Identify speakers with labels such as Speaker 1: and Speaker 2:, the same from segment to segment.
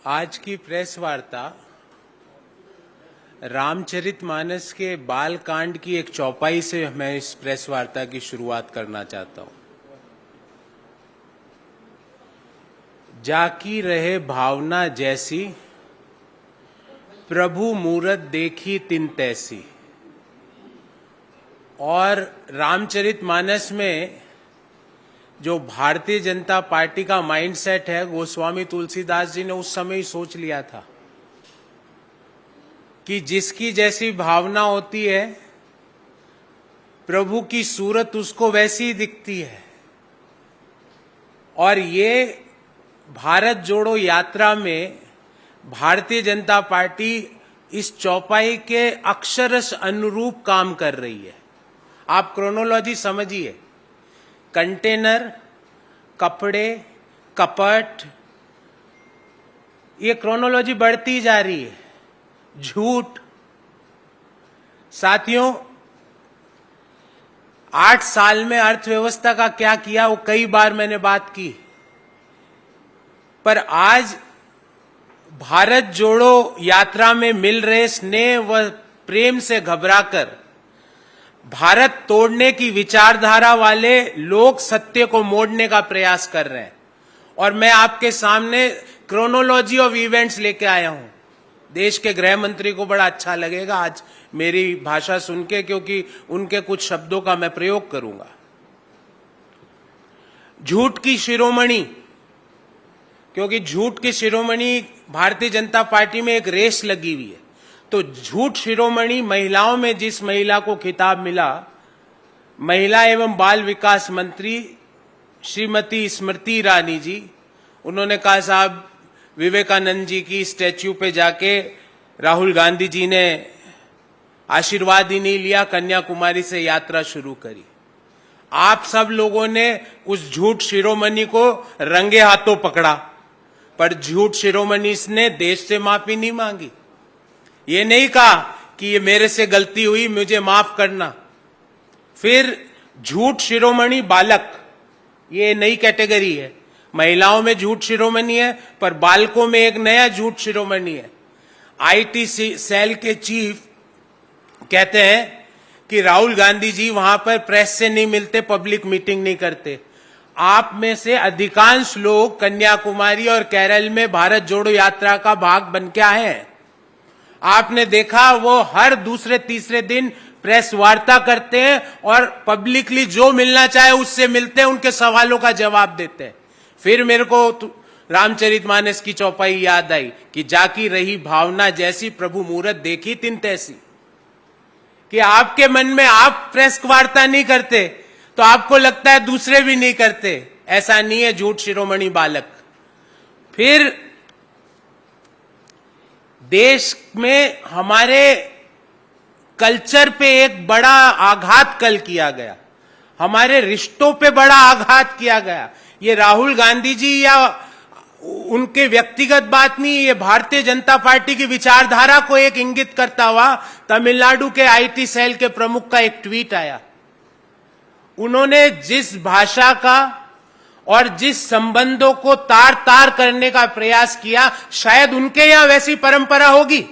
Speaker 1: आज की प्रेस वार्ता रामचरितमानस के बाल कांड की एक चौपाई से मैं इस प्रेस वार्ता की शुरुआत करना चाहता हूं। जाकी रहे भावना जैसी, प्रभु मूरत देखी तिन तैसी। और रामचरितमानस में जो भारतीय जनता पार्टी का माइंडसेट है, गोस्वामी तुलसीदास जी ने उस समय ही सोच लिया था कि जिसकी जैसी भावना होती है, प्रभु की सूरत उसको वैसी ही दिखती है। और ये भारत जोड़ो यात्रा में भारतीय जनता पार्टी इस चौपाई के अक्षरश अनुरूप काम कर रही है। आप क्रोनोलॉजी समझिए। कंटेनर, कपड़े, कपट, ये क्रोनोलॉजी बढ़ती जा रही है। झूठ। साथियों, 8 साल में अर्थव्यवस्था का क्या किया वो कई बार मैंने बात की, पर आज भारत जोड़ो यात्रा में मिल रहे स्नेह व प्रेम से घबराकर भारत तोड़ने की विचारधारा वाले लोग सत्य को मोड़ने का प्रयास कर रहे हैं। और मैं आपके सामने क्रोनोलॉजी ऑफ इवेंट्स लेके आया हूं। देश के गृह मंत्री को बड़ा अच्छा लगेगा आज मेरी भाषा सुन के, क्योंकि उनके कुछ शब्दों का मैं प्रयोग करूंगा। झूठ की शिरोमणि, क्योंकि झूठ की शिरोमणि भारतीय जनता पार्टी में एक रेस लगी हुई है। तो झूठ शिरोमणि महिलाओं में जिस महिला को खिताब मिला, महिला एवं बाल विकास मंत्री श्रीमती स्मृति ईरानी जी, उन्होंने कहा साहब विवेकानंद जी की स्टैच्यू पे जाके राहुल गांधी जी ने आशीर्वाद ही नहीं लिया, कन्याकुमारी से यात्रा शुरू करी। आप सब लोगों ने उस झूठ शिरोमणि को रंगे हाथों पकड़ा, पर झूठ शिरोमणि ने देश से माफी नहीं मांगी। ये नहीं कहा कि ये मेरे से गलती हुई, मुझे माफ करना। फिर झूठ शिरोमणि बालक, ये नई कैटेगरी है। महिलाओं में झूठ शिरोमणि है, पर बालकों में एक नया झूठ शिरोमणि है। आईटी सेल के चीफ कहते हैं कि राहुल गांधी जी वहां पर प्रेस से नहीं मिलते, पब्लिक मीटिंग नहीं करते। आप में से अधिकांश लोग कन्याकुमारी और केरल में भारत जोड़ो यात्रा का भाग बन के आए हैं। आपने देखा वो हर दूसरे तीसरे दिन प्रेस वार्ता करते हैं और पब्लिकली जो मिलना चाहे उससे मिलते हैं, उनके सवालों का जवाब देते हैं। फिर मेरे को रामचरितमानस की चौपाई याद आई कि जाकी रही भावना जैसी, प्रभु मूरत देखी तिन तैसी। कि आपके मन में आप प्रेस वार्ता नहीं करते तो आपको लगता है दूसरे भी नहीं करते। ऐसा नहीं है, झूठ शिरोमणि बालक। फिर देश में हमारे कल्चर पे एक बड़ा आघात कल किया गया, हमारे रिश्तों पे बड़ा आघात किया गया। ये राहुल गांधी जी या उनके व्यक्तिगत बात नहीं, ये भारतीय जनता पार्टी की विचारधारा को एक इंगित करता हुआ तमिलनाडु के आईटी सेल के प्रमुख का एक ट्वीट आया। उन्होंने जिस भाषा का और जिस संबंधों को तार तार करने का प्रयास किया, शायद उनके यहां वैसी परंपरा होगी।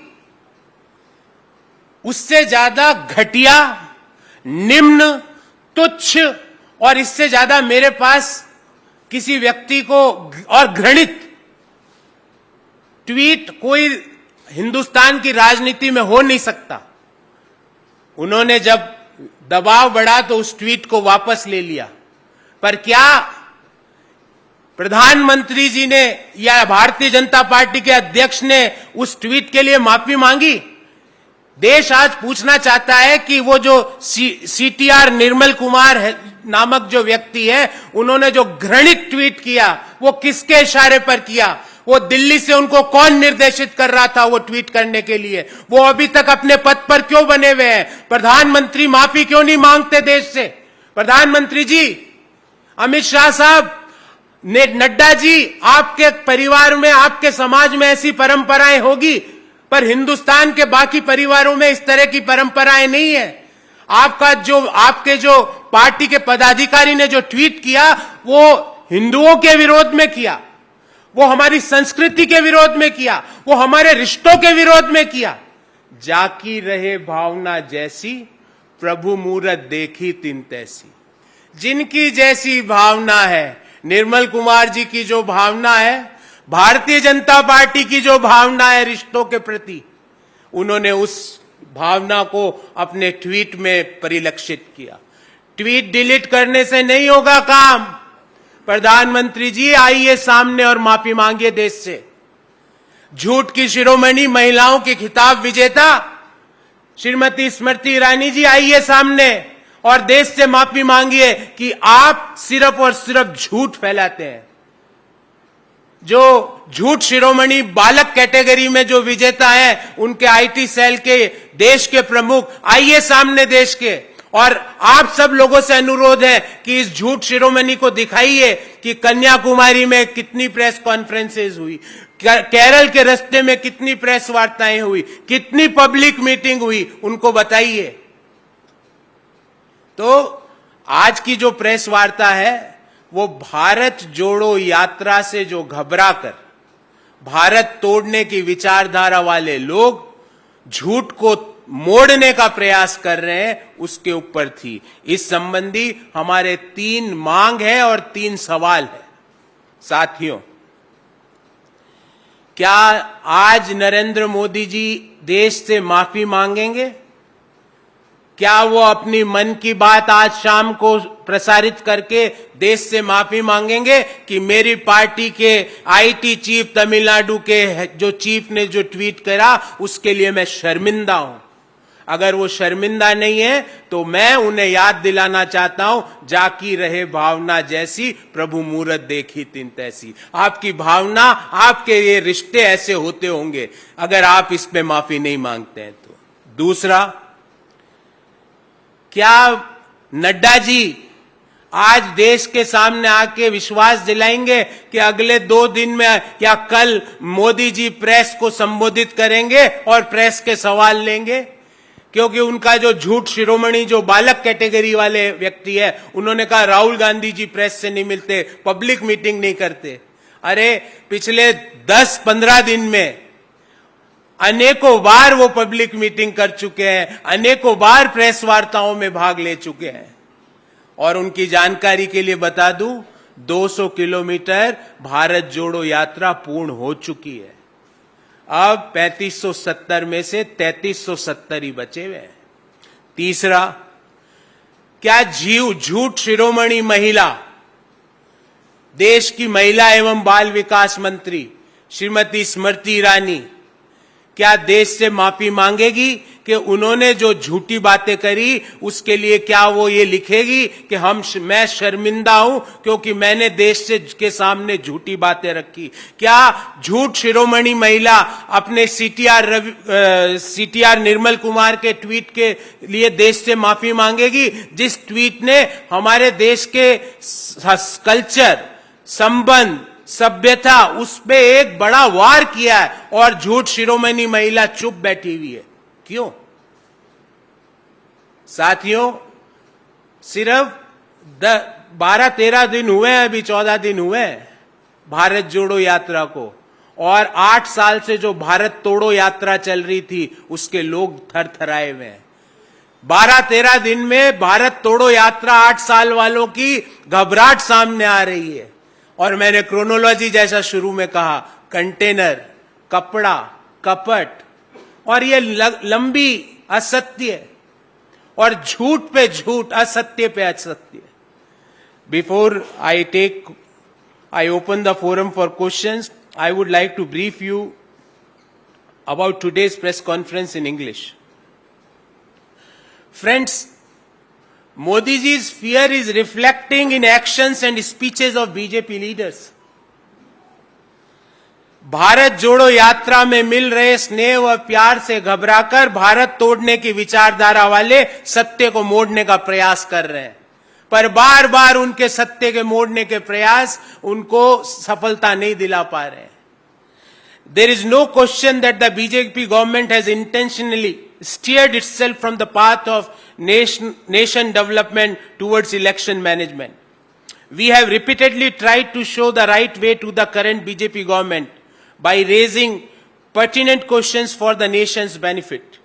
Speaker 1: उससे ज्यादा घटिया, निम्न, तुच्छ और इससे ज्यादा मेरे पास किसी व्यक्ति को और घृणित ट्वीट कोई हिंदुस्तान की राजनीति में हो नहीं सकता। उन्होंने जब दबाव बढ़ा तो उस ट्वीट को वापस ले लिया। पर क्या प्रधानमंत्री जी ने या भारतीय जनता पार्टी के अध्यक्ष ने उस ट्वीट के लिए माफी मांगी? देश आज पूछना चाहता है कि वो जो सीटीआर निर्मल कुमार नामक जो व्यक्ति है, उन्होंने जो घृणित ट्वीट किया वो किसके इशारे पर किया? वो दिल्ली से उनको कौन निर्देशित कर रहा था वो ट्वीट करने के लिए? वो अभी तक अपने पद पर क्यों बने हुए हैं? प्रधानमंत्री माफी क्यों नहीं मांगते देश से? प्रधानमंत्री जी, अमित शाह साहब, नड्डा जी, आपके परिवार में, आपके समाज में ऐसी परंपराएं होगी, पर हिंदुस्तान के बाकी परिवारों में इस तरह की परंपराएं नहीं है। आपके जो पार्टी के पदाधिकारी ने जो ट्वीट किया वो हिंदुओं के विरोध में किया, वो हमारी संस्कृति के विरोध में किया, वो हमारे रिश्तों के विरोध में किया। जाकी रहे भावना जैसी, प्रभु मूरत देखी तिन तैसी। जिनकी जैसी भावना है, निर्मल कुमार जी की जो भावना है, भारतीय जनता पार्टी की जो भावना है रिश्तों के प्रति, उन्होंने उस भावना को अपने ट्वीट में परिलक्षित किया। ट्वीट डिलीट करने से नहीं होगा काम। प्रधानमंत्री जी आइए सामने और माफी मांगिए देश से। झूठ की शिरोमणि, महिलाओं की खिताब विजेता श्रीमती स्मृति ईरानी जी आइए सामने और देश से माफी मांगिए कि आप सिर्फ और सिर्फ झूठ फैलाते हैं। जो झूठ शिरोमणि बालक कैटेगरी में जो विजेता है, उनके आईटी सेल के देश के प्रमुख आइए सामने देश के, और आप सब लोगों से अनुरोध है कि इस झूठ शिरोमणि को दिखाइए कि कन्याकुमारी में कितनी प्रेस कॉन्फ्रेंसेस हुई, केरल के रास्ते में कितनी प्रेस वार्ताएं हुई, कितनी पब्लिक मीटिंग हुई, उनको बताइए। तो आज की जो प्रेस वार्ता है वो भारत जोड़ो यात्रा से जो घबराकर भारत तोड़ने की विचारधारा वाले लोग झूठ को मोड़ने का प्रयास कर रहे हैं, उसके ऊपर थी। इस संबंधी हमारे 3 मांग है और 3 सवाल है। साथियों, क्या आज नरेंद्र मोदी जी देश से माफी मांगेंगे? क्या वो अपनी मन की बात आज शाम को प्रसारित करके देश से माफी मांगेंगे कि मेरी पार्टी के आईटी चीफ तमिलनाडु के जो चीफ ने जो ट्वीट करा उसके लिए मैं शर्मिंदा हूं? अगर वो शर्मिंदा नहीं है तो मैं उन्हें याद दिलाना चाहता हूं, जाकी रहे भावना जैसी, प्रभु मूरत देखी तिन तैसी। आपकी भावना, आपके ये रिश्ते ऐसे होते होंगे अगर आप इस पे माफी नहीं मांगते हैं तो। दूसरा, क्या नड्डा जी आज देश के सामने आके विश्वास दिलाएंगे कि अगले 2 दिन में या कल मोदी जी प्रेस को संबोधित करेंगे और प्रेस के सवाल लेंगे? क्योंकि उनका जो झूठ शिरोमणि, जो बालक कैटेगरी वाले व्यक्ति है, उन्होंने कहा राहुल गांधी जी प्रेस से नहीं मिलते, पब्लिक मीटिंग नहीं करते। अरे पिछले 10-15 दिन में अनेकों बार वो पब्लिक मीटिंग कर चुके हैं, अनेकों बार प्रेस वार्ताओं में भाग ले चुके हैं। और उनकी जानकारी के लिए बता दूं, 200 किलोमीटर भारत जोड़ो यात्रा पूर्ण हो चुकी है। अब 3570 में से 3370 ही बचे हुए हैं। तीसरा, क्या झूठ शिरोमणि महिला, देश की महिला एवं बाल विकास मंत्री श्रीमती स्मृति ईरानी क्या देश से माफी मांगेगी कि उन्होंने जो झूठी बातें करी उसके लिए? क्या वो ये लिखेगी कि मैं शर्मिंदा हूं क्योंकि मैंने देश के सामने झूठी बातें रखी? क्या झूठ शिरोमणि महिला अपने सीटीआर निर्मल कुमार के ट्वीट के लिए देश से माफी मांगेगी, जिस ट्वीट ने हमारे देश के कल्चर, संबंध, सभ्यता, उस पे एक बड़ा वार किया है, और झूठ शिरोमणि महिला चुप बैठी हुई है? क्यों? साथियों, सिर्फ 12-13 दिन हुए हैं, अभी 14 दिन हुए हैं भारत जोड़ो यात्रा को, और 8 साल से जो भारत तोड़ो यात्रा चल रही थी उसके लोग थरथराए हुए हैं। 12-13 दिन में भारत तोड़ो यात्रा 8 साल वालों की घबराहट सामने आ रही है। और मैंने क्रोनोलॉजी जैसा शुरू में कहा, कंटेनर, कपड़ा, कपट, और ये लंबी असत्य और झूठ पे झूठ, असत्य पे असत्य। Before I open the forum for questions, I would like to brief you about today's press conference in English. Friends, Modi ji's fear is reflecting in actions and speeches of BJP leaders. Bharat जोड़ो यात्रा में मिल रहे स्नेह व प्यार से घबराकर भारत तोड़ने की विचारधारा वाले सत्य को मोड़ने का प्रयास कर रहे हैं, पर बार बार उनके सत्य के मोड़ने के प्रयास उनको सफलता नहीं दिला पा रहे हैं. There is no question that the BJP government has intentionally steered itself from the path of nation development towards election management. We have repeatedly tried to show the right way to the current BJP government by raising pertinent questions for the nation's benefit.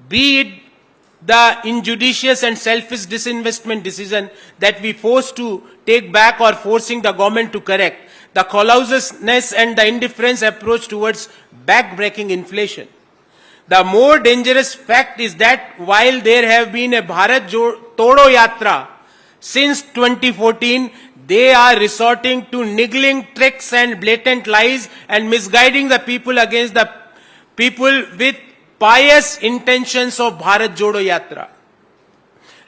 Speaker 1: Be it the injudicious and selfish disinvestment decision that we forced to take back or forcing the government to correct, the callousness and the indifference approach towards back-breaking inflation. The more dangerous fact is that while there have been a Bharat Todo Yatra since 2014, they are resorting to niggling tricks and blatant lies and misguiding the people against the people with pious intentions of Bharat Jodo Yatra.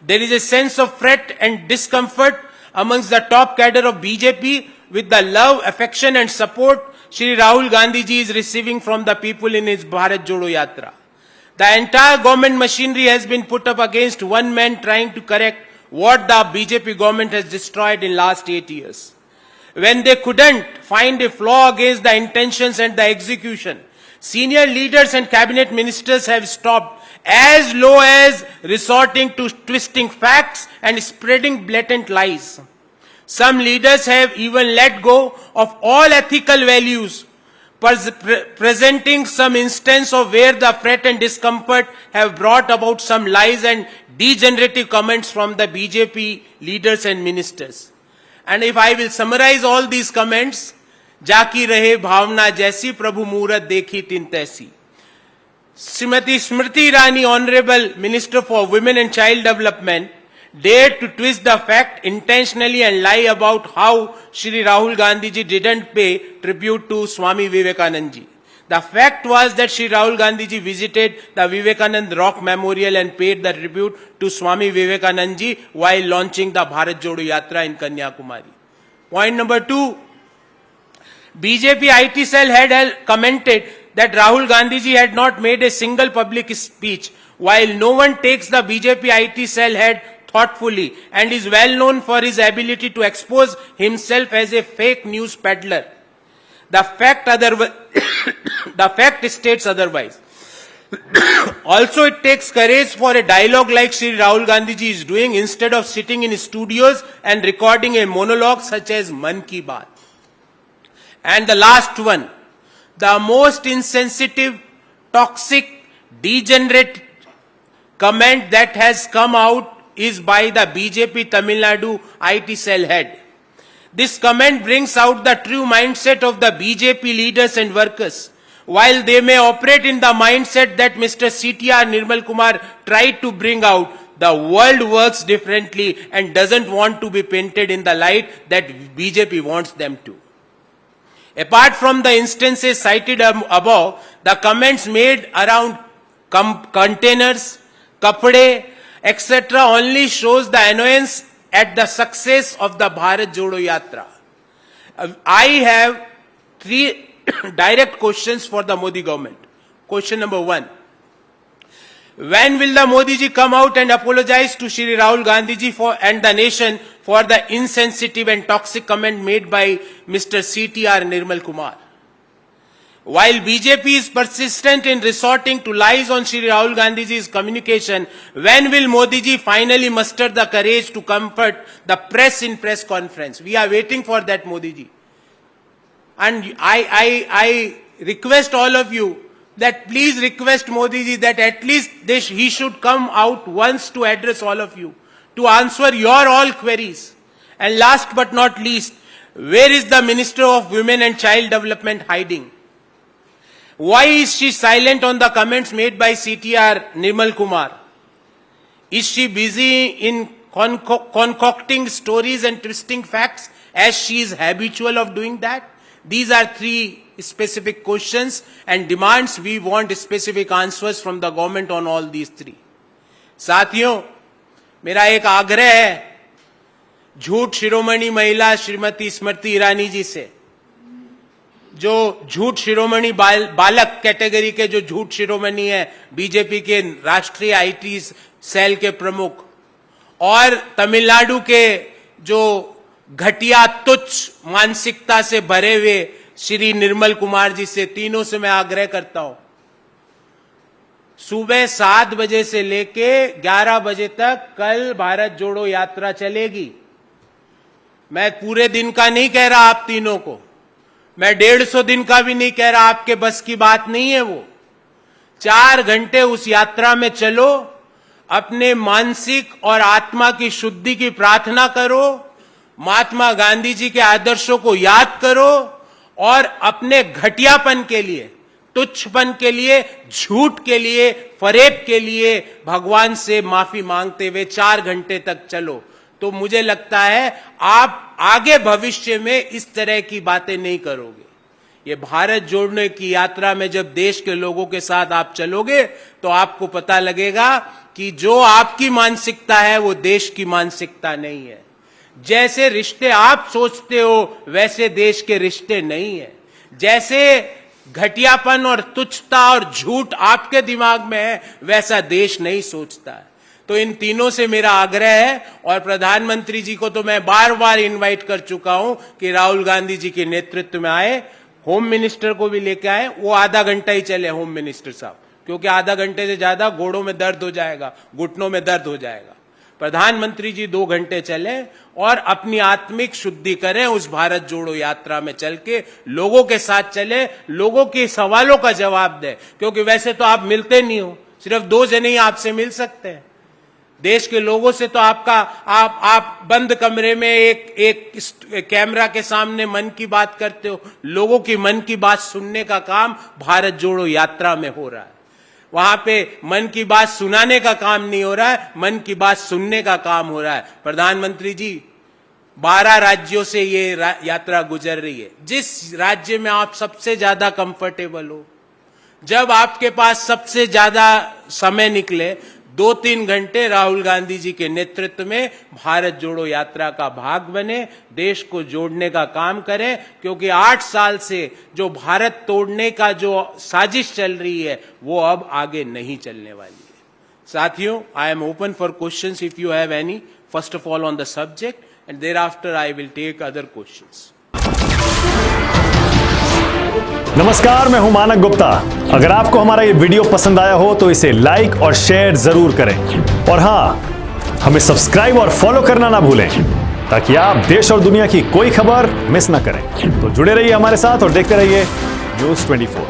Speaker 1: There is a sense of fret and discomfort amongst the top cadre of BJP with the love, affection and support Shri Rahul Gandhi ji is receiving from the people in his Bharat Jodo Yatra. The entire government machinery has been put up against one man trying to correct what the BJP government has destroyed in last 8 years. When they couldn't find a flaw against the intentions and the execution, senior leaders and cabinet ministers have stopped as low as resorting to twisting facts and spreading blatant lies. Some leaders have even let go of all ethical values, presenting some instance of where the fret and discomfort have brought about some lies and degenerative comments from the BJP leaders and ministers. And if I will summarize all these comments, जाकी रहे भावना जैसी प्रभु मूरत देखी तिन तैसी. Srimati Smriti Irani, Honorable Minister for Women and Child Development, dared to twist the fact intentionally and lie about how Shri Rahul Gandhi ji didn't pay tribute to Swami Vivekanand ji. The fact was that Shri Rahul Gandhi ji visited the Vivekanand Rock Memorial and paid the tribute to Swami Vivekanand ji while launching the Bharat Jodo Yatra in Kanyakumari. Point number 2. BJP IT cell had commented that Rahul Gandhi ji had not made a single public speech, while no one takes the BJP IT cell head thoughtfully and is well known for his ability to expose himself as a fake news peddler. The fact states otherwise. Also, it takes courage for a dialogue like Shri Rahul Gandhi ji is doing instead of sitting in studios and recording a monologue such as Man Ki Baat. And the last one, the most insensitive, toxic, degenerate comment that has come out is by the BJP Tamil Nadu IT cell head. This comment brings out the true mindset of the BJP leaders and workers. While they may operate in the mindset that Mr. CTR Nirmal Kumar tried to bring out, the world works differently and doesn't want to be painted in the light that BJP wants them to. Apart from the instances cited above, the comments made around containers, kapde, etc. only shows the annoyance at the success of the Bharat Jodo Yatra. I have 3 direct questions for the Modi government. Question number 1. When will the Modi ji come out and apologize to Shri Rahul Gandhi ji and the nation for the insensitive and toxic comment made by Mr. CTR Nirmal Kumar? While BJP is persistent in resorting to lies on Shri Rahul Gandhi ji's communication, when will Modi ji finally muster the courage to comfort the press in press conference? We are waiting for that, Modi ji. And I request all of you that please request Modi ji that at least he should come out once to address all of you, to answer your all queries. And last but not least, where is the Minister of Women and Child Development hiding? Why is she silent on the comments made by CTR Nirmal Kumar? Is she busy in concocting stories and twisting facts as she is habitual of doing that? These are 3 specific questions and demands. We want specific answers from the government on all these 3. साथियों, मेरा एक आग्रह है झूठ शिरोमणि महिला श्रीमती स्मृति ईरानी जी से, जो झूठ शिरोमणि बालक कैटेगरी के जो झूठ शिरोमणि है बीजेपी के राष्ट्रीय आईटी सेल के प्रमुख, और तमिलनाडु के जो घटिया तुच्छ मानसिकता से भरे हुए श्री निर्मल कुमार जी से, तीनों से मैं आग्रह करता हूं, सुबह 7 बजे से लेके 11 बजे तक कल भारत जोड़ो यात्रा चलेगी. मैं पूरे दिन का नहीं कह रहा आप तीनों को, मैं 150 दिन का भी नहीं कह रहा, आपके बस की बात नहीं है वो। 4 घंटे उस यात्रा में चलो, अपने मानसिक और आत्मा की शुद्धि की प्रार्थना करो, महात्मा गांधी जी के आदर्शों को याद करो और अपने घटियापन के लिए, तुच्छपन के लिए, झूठ के लिए, फरेब के लिए भगवान से माफी मांगते हुए 4 घंटे तक चलो। तो मुझे लगता है आप आगे भविष्य में इस तरह की बातें नहीं करोगे। ये भारत जोड़ने की यात्रा में जब देश के लोगों के साथ आप चलोगे तो आपको पता लगेगा कि जो आपकी मानसिकता है वो देश की मानसिकता नहीं है। जैसे रिश्ते आप सोचते हो वैसे देश के रिश्ते नहीं है। जैसे घटियापन और तुच्छता और झूठ आपके दिमाग में है वैसा देश नहीं सोचता है। तो इन तीनों से मेरा आग्रह है, और प्रधानमंत्री जी को तो मैं बार बार इनवाइट कर चुका हूं कि राहुल गांधी जी के नेतृत्व में आए, होम मिनिस्टर को भी लेके आए। वो आधा घंटा ही चले होम मिनिस्टर साहब, क्योंकि आधा घंटे से ज्यादा घोड़ों में दर्द हो जाएगा, घुटनों में दर्द हो जाएगा। प्रधानमंत्री जी 2 घंटे चले और अपनी आत्मिक शुद्धि करें, उस भारत जोड़ो यात्रा में चल के लोगों के साथ चले, लोगों के सवालों का जवाब दें। क्योंकि वैसे तो आप मिलते नहीं हो, सिर्फ 2 जने ही आपसे मिल सकते हैं। देश के लोगों से तो आप बंद कमरे में एक कैमरा के सामने मन की बात करते हो। लोगों की मन की बात सुनने का काम भारत जोड़ो यात्रा में हो रहा है। वहां पे मन की बात सुनाने का काम नहीं हो रहा है, मन की बात सुनने का काम हो रहा है। प्रधानमंत्री जी, 12 राज्यों से ये यात्रा गुजर रही है। जिस राज्य में आप सबसे ज्यादा कंफर्टेबल हो, जब आपके पास सबसे ज्यादा समय निकले, 2-3 घंटे राहुल गांधी जी के नेतृत्व में भारत जोड़ो यात्रा का भाग बने, देश को जोड़ने का काम करें। क्योंकि 8 साल से जो भारत तोड़ने का जो साजिश चल रही है वो अब आगे नहीं चलने वाली है। साथियों, I am open for questions if you have any, first of all on the subject and thereafter I will take other questions.
Speaker 2: नमस्कार, मैं हूं मानक गुप्ता। अगर आपको हमारा ये वीडियो पसंद आया हो तो इसे लाइक और शेयर जरूर करें, और हां, हमें सब्सक्राइब और फॉलो करना ना भूलें ताकि आप देश और दुनिया की कोई खबर मिस ना करें। तो जुड़े रहिए हमारे साथ और देखते रहिए न्यूज़ 24।